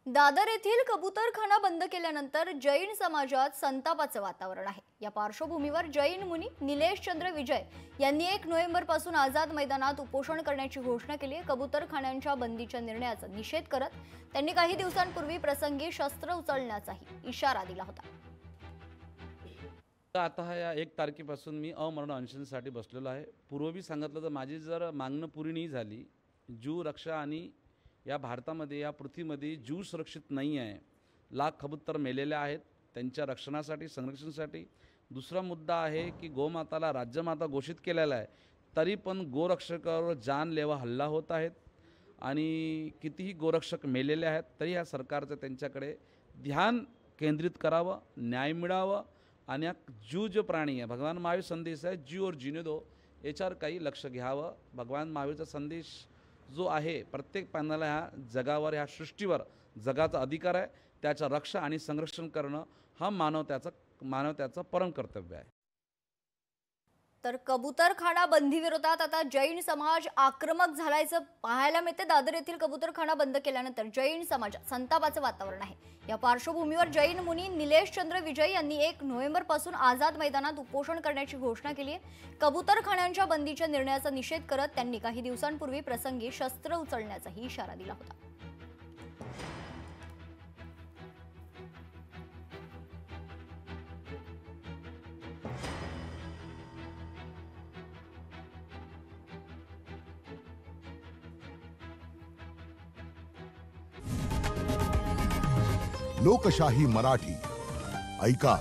दादर येथील कबूतरखाना बंद केल्यानंतर जैन समाजात संतापाचं वातावरण आहे। या पार्श्वभूमीवर जैन मुनी निलेश चंद्र विजय यांनी 1 नोव्हेंबर पासून आझाद मैदानात उपोषण करण्याची घोषणा केली आहे। कबूतरखान्यांच्या बंदीच्या निर्णयाचा निषेध करत त्यांनी काही दिवसांपूर्वी प्रसंगी शस्त्र उचलण्याचाही इशारा दिला होता। आता या 1 तारखेपासून मी अमरण अनशनसाठी बसलेलो आहे। पूर्वी सांगितलं तर माझी जर मागणं पुरी नाही झाली, जीव रक्षा आणि या भारतामध्ये या पृथ्वीमध्ये जीव सुरक्षित नाही आहे, लाख कबूतर मेलेले आहेत, त्यांच्या रक्षणासाठी संरक्षणासाठी। दुसरा मुद्दा आहे की गोमाताला राज्यमाता घोषित केलेला आहे, तरी पण गोरक्षकावर जानलेवा हल्ला होत आहेत आणि कितीही गोरक्षक मेलेले आहेत, तरी या सरकारचं त्यांच्याकडे ध्यान केंद्रित करावं, न्याय मिळावं आणि जीव जो प्राणी आहे, भगवान महावीर संदेश आहे जीव और जीने दो, याच्यावर काही लक्ष घ्यावं। भगवान महावीरचा संदेश जो आहे प्रत्येक प्राण्याला ह्या जगावर ह्या सृष्टीवर जगाचा अधिकार आहे, त्याचं रक्षण आणि संरक्षण करणं हा मानवत्याचं परम कर्तव्य आहे। तर कबूतरखाना बंदी विरोधात आता जैन समाज आक्रमक झाल्याचं पाहायला मिळते। दादर येथील कबूतरखाना बंद केल्यानंतर जैन समाजात संतापाचं वातावरण आहे। या पार्श्वभूमीवर जैन मुनी निलेश चंद्र विजय यांनी 1 नोव्हेंबर पासून आझाद मैदानात उपोषण करण्याची घोषणा केली आहे। कबूतरखान्यांच्या बंदीच्या निर्णयाचा निषेध करत त्यांनी काही दिवसांपूर्वी प्रसंगी शस्त्र उचलण्याचाही इशारा दिला होता। लोकशाही मराठी ऐका,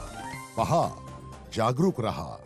पहा, जागरूक रहा।